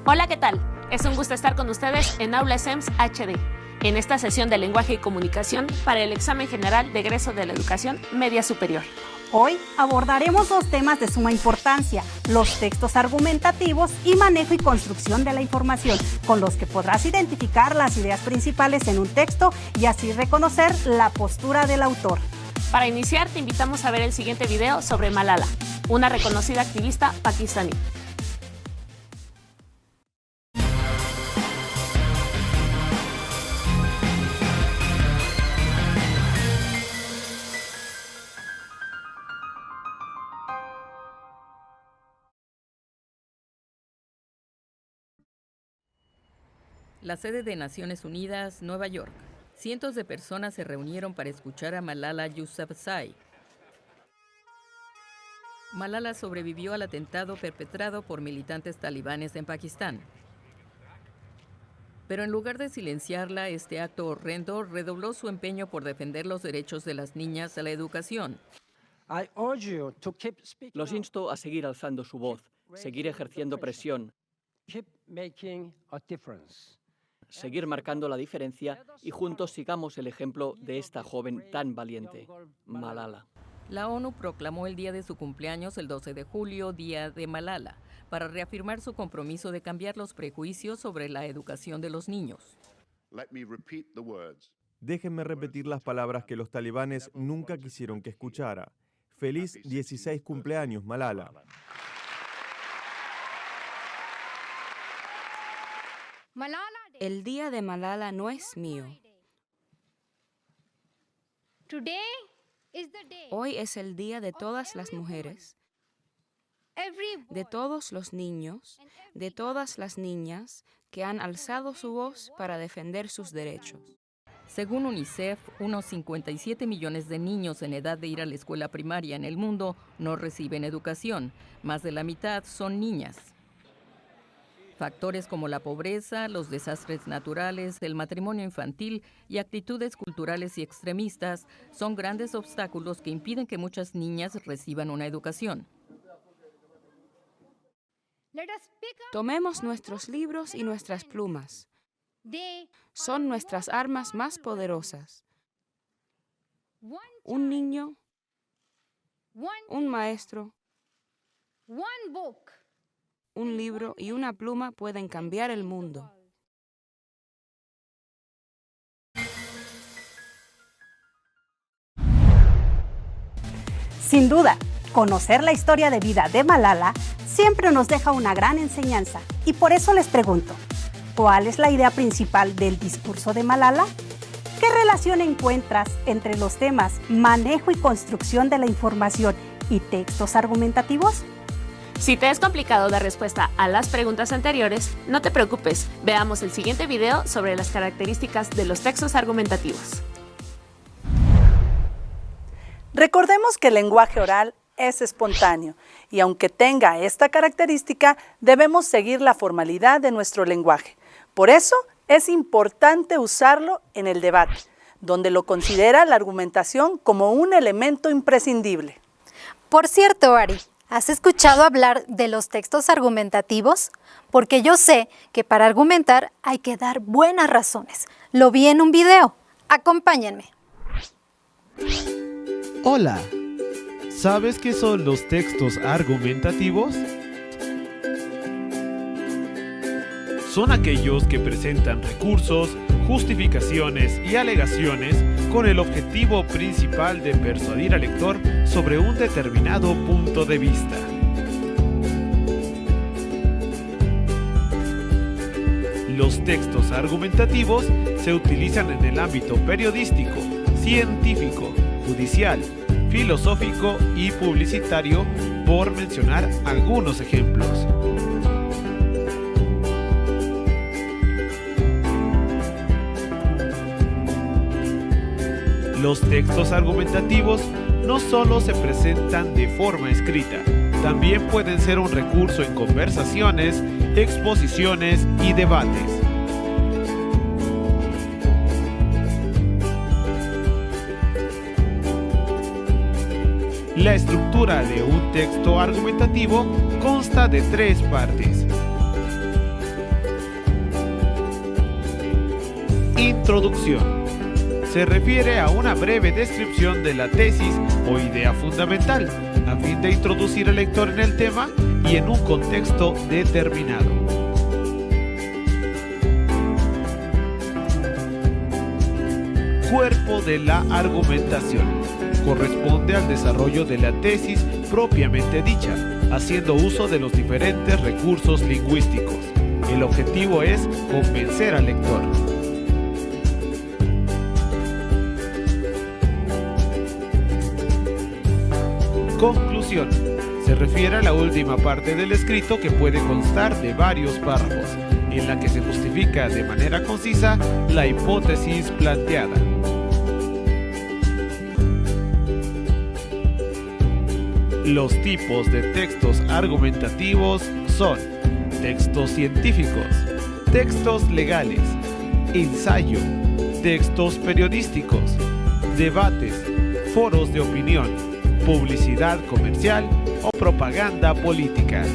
Hola, ¿qué tal? Es un gusto estar con ustedes en Aula SEMS HD, en esta sesión de lenguaje y comunicación para el examen general de egreso de la educación media superior. Hoy abordaremos dos temas de suma importancia, los textos argumentativos y manejo y construcción de la información, con los que podrás identificar las ideas principales en un texto y así reconocer la postura del autor. Para iniciar, te invitamos a ver el siguiente video sobre Malala, una reconocida activista pakistaní. La sede de Naciones Unidas, Nueva York. Cientos de personas se reunieron para escuchar a Malala Yousafzai. Malala sobrevivió al atentado perpetrado por militantes talibanes en Pakistán. Pero en lugar de silenciarla, este acto horrendo redobló su empeño por defender los derechos de las niñas a la educación. Los insto a seguir alzando su voz, seguir ejerciendo presión, seguir marcando la diferencia y juntos sigamos el ejemplo de esta joven tan valiente, Malala. La ONU proclamó el día de su cumpleaños, el 12 de julio, Día de Malala, para reafirmar su compromiso de cambiar los prejuicios sobre la educación de los niños. Déjenme repetir las palabras que los talibanes nunca quisieron que escuchara. Feliz 16 cumpleaños, Malala. El día de Malala no es mío. Hoy es el día de todas las mujeres, de todos los niños, de todas las niñas que han alzado su voz para defender sus derechos. Según UNICEF, unos 57 millones de niños en edad de ir a la escuela primaria en el mundo no reciben educación. Más de la mitad son niñas. Factores como la pobreza, los desastres naturales, el matrimonio infantil y actitudes culturales y extremistas son grandes obstáculos que impiden que muchas niñas reciban una educación. Tomemos nuestros libros y nuestras plumas. Son nuestras armas más poderosas. Un niño, un maestro, un libro y una pluma pueden cambiar el mundo. Sin duda, conocer la historia de vida de Malala siempre nos deja una gran enseñanza y por eso les pregunto, ¿cuál es la idea principal del discurso de Malala? ¿Qué relación encuentras entre los temas manejo y construcción de la información y textos argumentativos? Si te es complicado dar respuesta a las preguntas anteriores, no te preocupes, veamos el siguiente video sobre las características de los textos argumentativos. Recordemos que el lenguaje oral es espontáneo y aunque tenga esta característica, debemos seguir la formalidad de nuestro lenguaje. Por eso es importante usarlo en el debate, donde lo considera la argumentación como un elemento imprescindible. Por cierto, Ari, ¿has escuchado hablar de los textos argumentativos? Porque yo sé que para argumentar hay que dar buenas razones. Lo vi en un video. Acompáñenme. Hola, ¿sabes qué son los textos argumentativos? Son aquellos que presentan recursos, justificaciones y alegaciones con el objetivo principal de persuadir al lector sobre un determinado punto de vista. Los textos argumentativos se utilizan en el ámbito periodístico, científico, judicial, filosófico y publicitario, por mencionar algunos ejemplos. Los textos argumentativos no solo se presentan de forma escrita, también pueden ser un recurso en conversaciones, exposiciones y debates. La estructura de un texto argumentativo consta de 3 partes. Introducción. Se refiere a una breve descripción de la tesis o idea fundamental, a fin de introducir al lector en el tema y en un contexto determinado. Cuerpo de la argumentación. Corresponde al desarrollo de la tesis propiamente dicha, haciendo uso de los diferentes recursos lingüísticos. El objetivo es convencer al lector. Conclusión. Se refiere a la última parte del escrito que puede constar de varios párrafos, en la que se justifica de manera concisa la hipótesis planteada. Los tipos de textos argumentativos son textos científicos, textos legales, ensayo, textos periodísticos, debates, foros de opinión, publicidad comercial o propaganda política.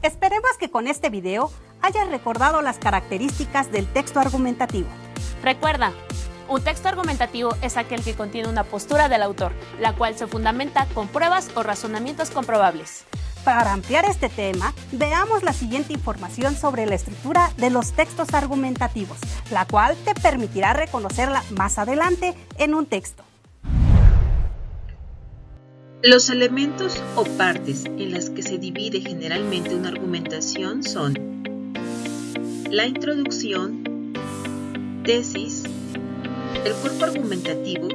Esperemos que con este video hayas recordado las características del texto argumentativo. Recuerda, un texto argumentativo es aquel que contiene una postura del autor, la cual se fundamenta con pruebas o razonamientos comprobables. Para ampliar este tema, veamos la siguiente información sobre la estructura de los textos argumentativos, la cual te permitirá reconocerla más adelante en un texto. Los elementos o partes en las que se divide generalmente una argumentación son la introducción, tesis, el cuerpo argumentativo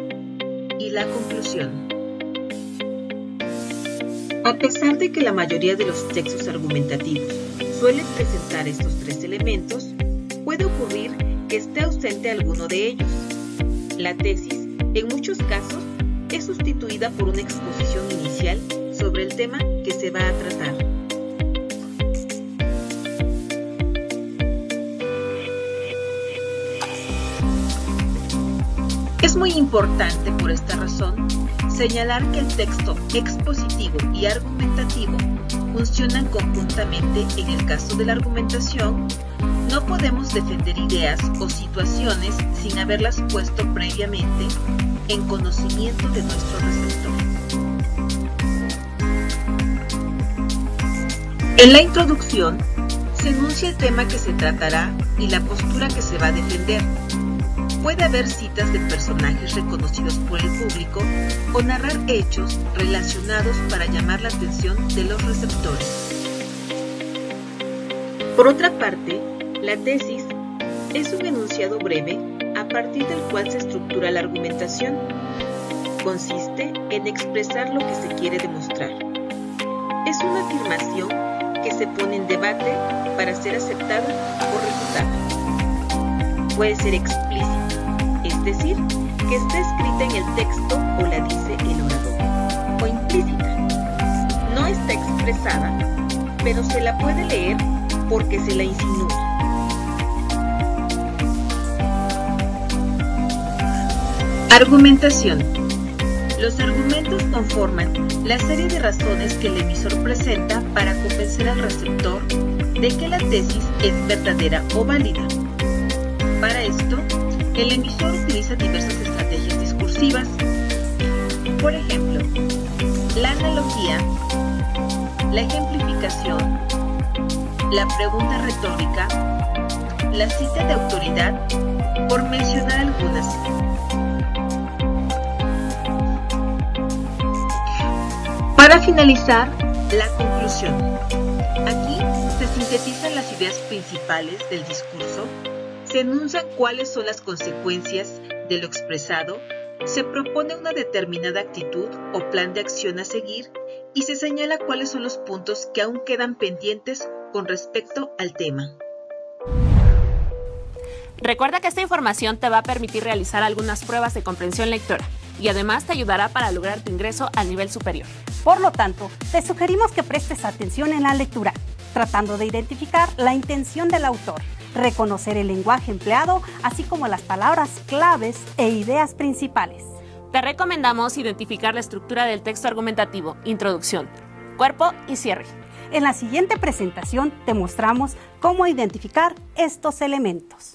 y la conclusión. A pesar de que la mayoría de los textos argumentativos suelen presentar estos tres elementos, puede ocurrir que esté ausente alguno de ellos. La tesis, en muchos casos, es sustituida por una exposición inicial sobre el tema que se va a tratar. Es muy importante por esta razón señalar que el texto expositivo y argumentativo funcionan conjuntamente. En el caso de la argumentación, no podemos defender ideas o situaciones sin haberlas puesto previamente en conocimiento de nuestro receptor. En la introducción se enuncia el tema que se tratará y la postura que se va a defender. Puede haber citas de personajes reconocidos por el público o narrar hechos relacionados para llamar la atención de los receptores. Por otra parte, la tesis es un enunciado breve a partir del cual se estructura la argumentación. Consiste en expresar lo que se quiere demostrar. Es una afirmación que se pone en debate para ser aceptada o refutada. Puede ser explícita, es decir, que está escrita en el texto o la dice el orador, o implícita. No está expresada, pero se la puede leer porque se la insinúa. Argumentación. Los argumentos conforman la serie de razones que el emisor presenta para convencer al receptor de que la tesis es verdadera o válida. Para esto, el emisor utiliza diversas estrategias discursivas. Por ejemplo, la analogía, la ejemplificación, la pregunta retórica, la cita de autoridad, por mencionar algunas. Para finalizar, la conclusión. Aquí se sintetizan las ideas principales del discurso, se enuncian cuáles son las consecuencias de lo expresado, se propone una determinada actitud o plan de acción a seguir y se señala cuáles son los puntos que aún quedan pendientes con respecto al tema. Recuerda que esta información te va a permitir realizar algunas pruebas de comprensión lectora y además te ayudará para lograr tu ingreso al nivel superior. Por lo tanto, te sugerimos que prestes atención en la lectura, tratando de identificar la intención del autor, reconocer el lenguaje empleado, así como las palabras claves e ideas principales. Te recomendamos identificar la estructura del texto argumentativo, introducción, cuerpo y cierre. En la siguiente presentación te mostramos cómo identificar estos elementos.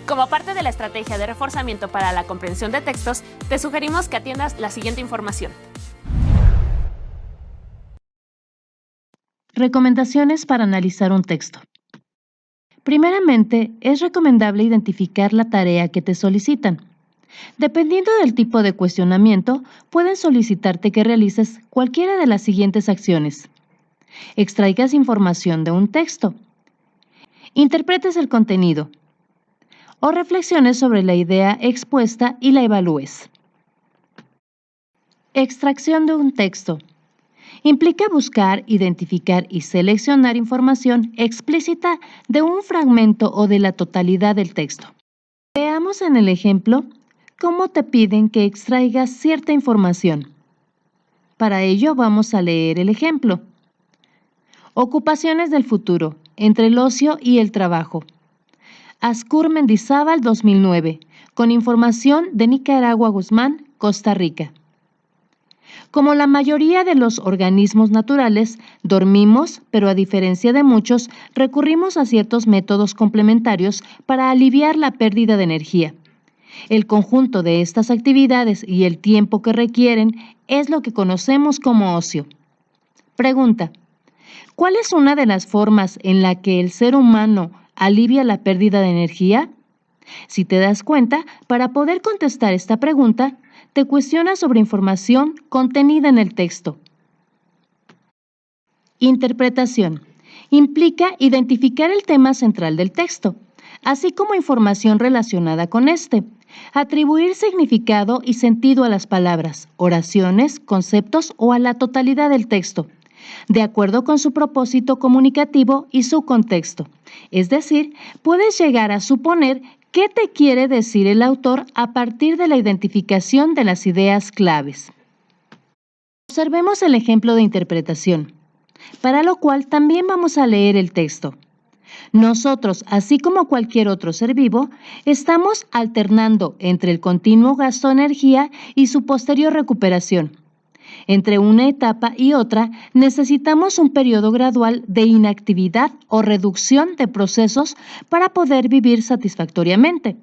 Como parte de la estrategia de reforzamiento para la comprensión de textos, te sugerimos que atiendas la siguiente información. Recomendaciones para analizar un texto. Primeramente, es recomendable identificar la tarea que te solicitan. Dependiendo del tipo de cuestionamiento, pueden solicitarte que realices cualquiera de las siguientes acciones. Extraigas información de un texto. Interpretes el contenido. O reflexiones sobre la idea expuesta y la evalúes. Extracción de un texto. Implica buscar, identificar y seleccionar información explícita de un fragmento o de la totalidad del texto. Veamos en el ejemplo cómo te piden que extraigas cierta información. Para ello vamos a leer el ejemplo. Ocupaciones del futuro, entre el ocio y el trabajo. Ascur Mendizábal 2009, con información de Nicaragua Guzmán, Costa Rica. Como la mayoría de los organismos naturales, dormimos, pero a diferencia de muchos, recurrimos a ciertos métodos complementarios para aliviar la pérdida de energía. El conjunto de estas actividades y el tiempo que requieren es lo que conocemos como ocio. Pregunta: ¿cuál es una de las formas en la que el ser humano alivia la pérdida de energía? Si te das cuenta, para poder contestar esta pregunta, te cuestionas sobre información contenida en el texto. Interpretación. Implica identificar el tema central del texto, así como información relacionada con este. Atribuir significado y sentido a las palabras, oraciones, conceptos o a la totalidad del texto, de acuerdo con su propósito comunicativo y su contexto. Es decir, puedes llegar a suponer qué te quiere decir el autor a partir de la identificación de las ideas claves. Observemos el ejemplo de interpretación, para lo cual también vamos a leer el texto. Nosotros, así como cualquier otro ser vivo, estamos alternando entre el continuo gasto de energía y su posterior recuperación. Entre una etapa y otra, necesitamos un periodo gradual de inactividad o reducción de procesos para poder vivir satisfactoriamente.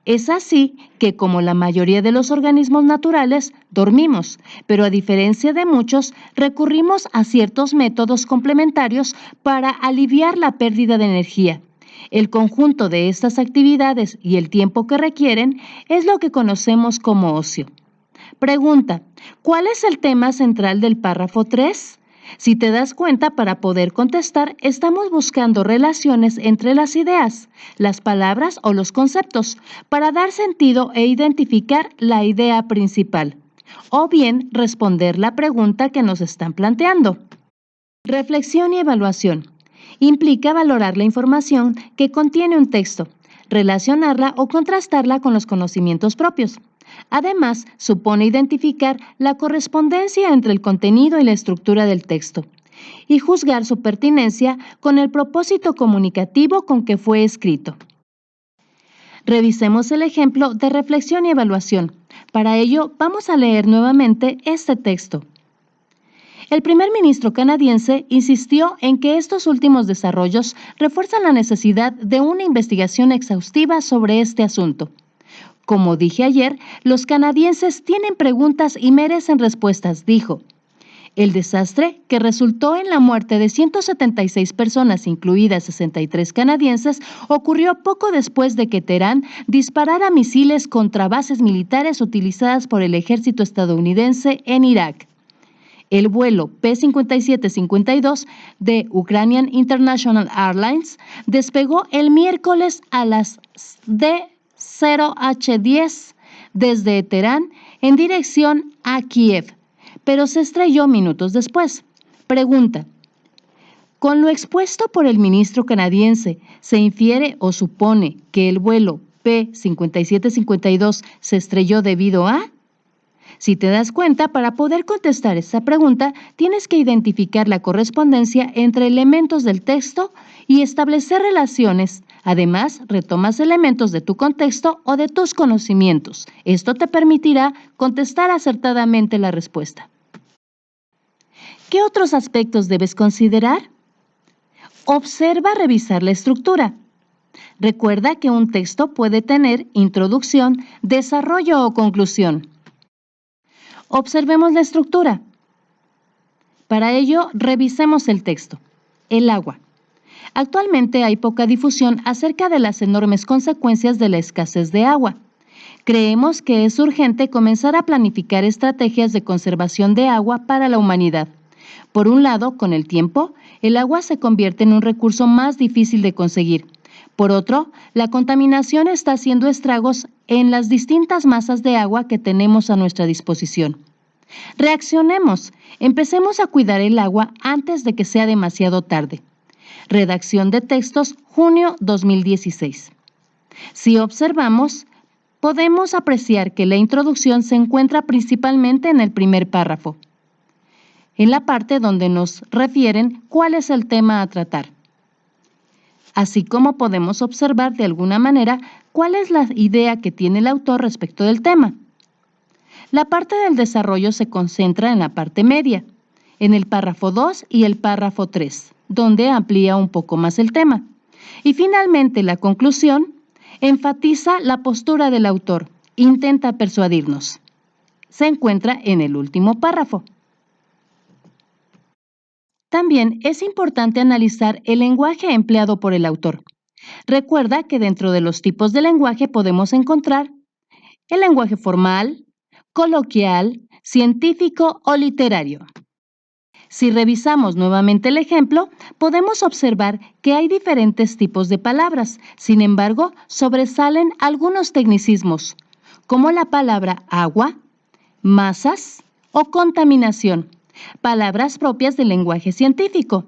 Es así que, como la mayoría de los organismos naturales, dormimos, pero a diferencia de muchos, recurrimos a ciertos métodos complementarios para aliviar la pérdida de energía. El conjunto de estas actividades y el tiempo que requieren es lo que conocemos como ocio. Pregunta: ¿cuál es el tema central del párrafo 3? Si te das cuenta, para poder contestar, estamos buscando relaciones entre las ideas, las palabras o los conceptos, para dar sentido e identificar la idea principal, o bien responder la pregunta que nos están planteando. Reflexión y evaluación. Implica valorar la información que contiene un texto, relacionarla o contrastarla con los conocimientos propios. Además, supone identificar la correspondencia entre el contenido y la estructura del texto y juzgar su pertinencia con el propósito comunicativo con que fue escrito. Revisemos el ejemplo de reflexión y evaluación. Para ello, vamos a leer nuevamente este texto. El primer ministro canadiense insistió en que estos últimos desarrollos refuerzan la necesidad de una investigación exhaustiva sobre este asunto. Como dije ayer, los canadienses tienen preguntas y merecen respuestas, dijo. El desastre, que resultó en la muerte de 176 personas, incluidas 63 canadienses, ocurrió poco después de que Teherán disparara misiles contra bases militares utilizadas por el ejército estadounidense en Irak. El vuelo P-57-52 de Ukrainian International Airlines despegó el miércoles a las 0H10 desde Teherán en dirección a Kiev, pero se estrelló minutos después. Pregunta: con lo expuesto por el ministro canadiense, ¿se infiere o supone que el vuelo P-57-52 se estrelló debido a? Si te das cuenta, para poder contestar esta pregunta, tienes que identificar la correspondencia entre elementos del texto y establecer relaciones. Además, retomas elementos de tu contexto o de tus conocimientos. Esto te permitirá contestar acertadamente la respuesta. ¿Qué otros aspectos debes considerar? Observa revisar la estructura. Recuerda que un texto puede tener introducción, desarrollo o conclusión. Observemos la estructura. Para ello, revisemos el texto. El agua. Actualmente hay poca difusión acerca de las enormes consecuencias de la escasez de agua. Creemos que es urgente comenzar a planificar estrategias de conservación de agua para la humanidad. Por un lado, con el tiempo, el agua se convierte en un recurso más difícil de conseguir. Por otro, la contaminación está haciendo estragos en las distintas masas de agua que tenemos a nuestra disposición. Reaccionemos. Empecemos a cuidar el agua antes de que sea demasiado tarde. Redacción de textos, junio 2016. Si observamos, podemos apreciar que la introducción se encuentra principalmente en el primer párrafo, en la parte donde nos refieren cuál es el tema a tratar. Así como podemos observar de alguna manera cuál es la idea que tiene el autor respecto del tema. La parte del desarrollo se concentra en la parte media, en el párrafo 2 y el párrafo 3, donde amplía un poco más el tema. Y finalmente la conclusión enfatiza la postura del autor, intenta persuadirnos. Se encuentra en el último párrafo. También es importante analizar el lenguaje empleado por el autor. Recuerda que dentro de los tipos de lenguaje podemos encontrar el lenguaje formal, coloquial, científico o literario. Si revisamos nuevamente el ejemplo, podemos observar que hay diferentes tipos de palabras. Sin embargo, sobresalen algunos tecnicismos, como la palabra agua, masas o contaminación, palabras propias del lenguaje científico.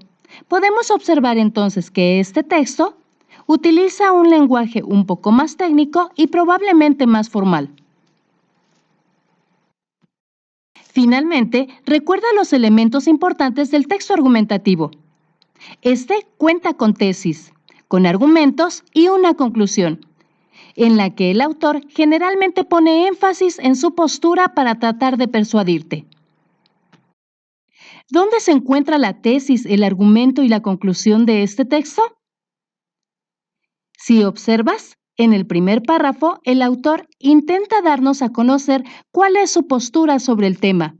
Podemos observar entonces que este texto utiliza un lenguaje un poco más técnico y probablemente más formal. Finalmente, recuerda los elementos importantes del texto argumentativo. Este cuenta con tesis, con argumentos y una conclusión, en la que el autor generalmente pone énfasis en su postura para tratar de persuadirte. ¿Dónde se encuentra la tesis, el argumento y la conclusión de este texto? Si observas, en el primer párrafo, el autor intenta darnos a conocer cuál es su postura sobre el tema.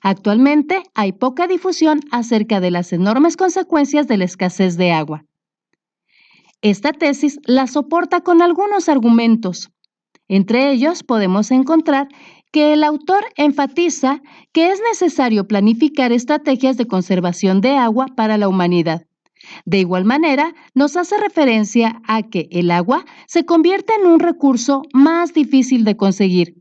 Actualmente hay poca difusión acerca de las enormes consecuencias de la escasez de agua. Esta tesis la soporta con algunos argumentos. Entre ellos podemos encontrar que el autor enfatiza que es necesario planificar estrategias de conservación de agua para la humanidad. De igual manera, nos hace referencia a que el agua se convierte en un recurso más difícil de conseguir.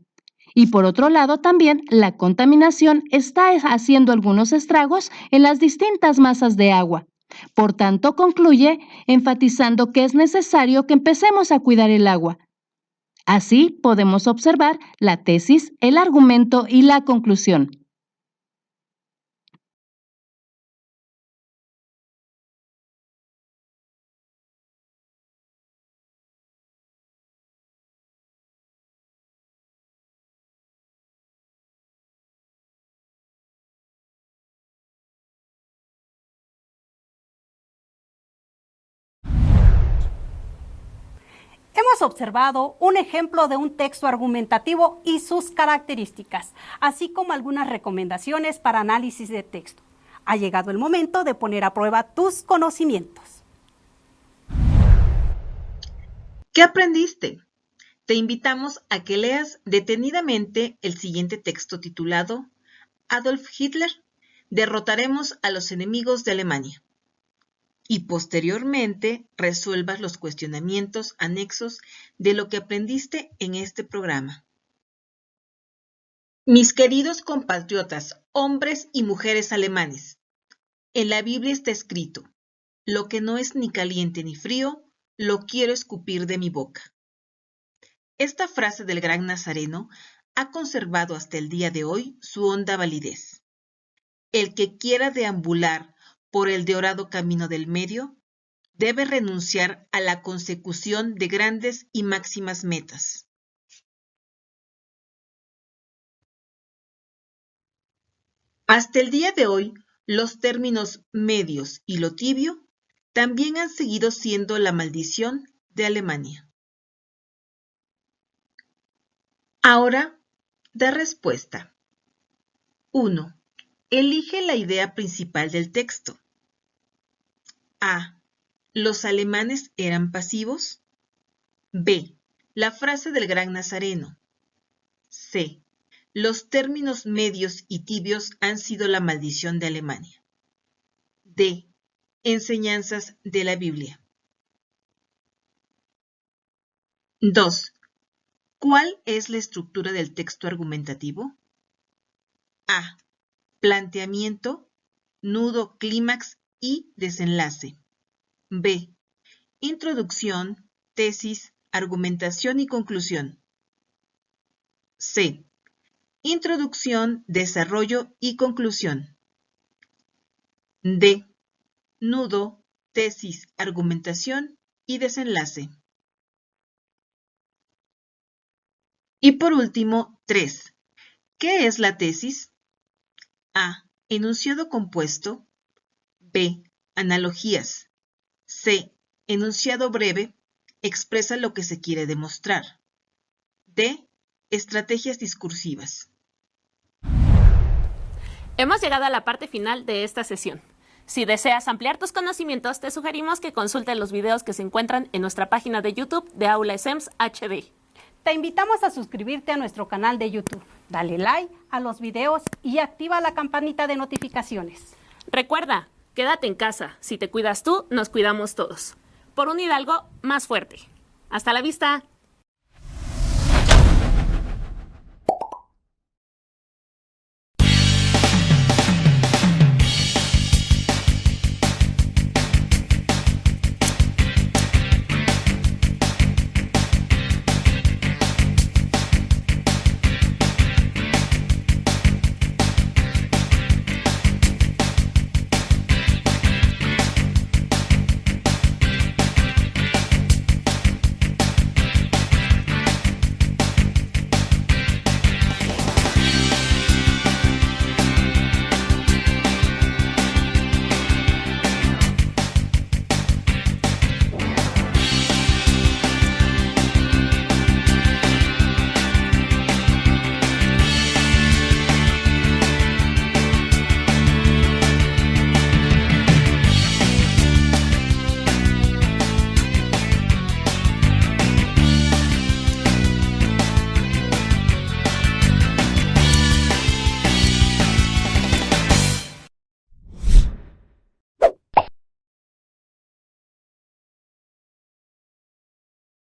Y por otro lado, también la contaminación está haciendo algunos estragos en las distintas masas de agua. Por tanto, concluye enfatizando que es necesario que empecemos a cuidar el agua. Así podemos observar la tesis, el argumento y la conclusión. Hemos observado un ejemplo de un texto argumentativo y sus características, así como algunas recomendaciones para análisis de texto. Ha llegado el momento de poner a prueba tus conocimientos. ¿Qué aprendiste? Te invitamos a que leas detenidamente el siguiente texto titulado Adolf Hitler, derrotaremos a los enemigos de Alemania, y posteriormente resuelvas los cuestionamientos anexos de lo que aprendiste en este programa. Mis queridos compatriotas, hombres y mujeres alemanes, en la Biblia está escrito, lo que no es ni caliente ni frío, lo quiero escupir de mi boca. Esta frase del gran Nazareno ha conservado hasta el día de hoy su honda validez. El que quiera deambular por el dorado camino del medio, debe renunciar a la consecución de grandes y máximas metas. Hasta el día de hoy, los términos medios y lo tibio también han seguido siendo la maldición de Alemania. Ahora, da respuesta. 1. Elige la idea principal del texto. A. ¿Los alemanes eran pasivos? B. La frase del gran Nazareno. C. Los términos medios y tibios han sido la maldición de Alemania. D. Enseñanzas de la Biblia. 2. ¿Cuál es la estructura del texto argumentativo? A. Planteamiento, nudo, clímax y desenlace. B. Introducción, tesis, argumentación y conclusión. C. Introducción, desarrollo y conclusión. D. Nudo, tesis, argumentación y desenlace. Y por último, 3. ¿Qué es la tesis? A. Enunciado compuesto. B. Analogías. C. Enunciado breve. Expresa lo que se quiere demostrar. D. Estrategias discursivas. Hemos llegado a la parte final de esta sesión. Si deseas ampliar tus conocimientos, te sugerimos que consultes los videos que se encuentran en nuestra página de YouTube de Aula SEMS HD. Te invitamos a suscribirte a nuestro canal de YouTube. Dale like a los videos y activa la campanita de notificaciones. Recuerda, quédate en casa. Si te cuidas tú, nos cuidamos todos. Por un Hidalgo más fuerte. Hasta la vista.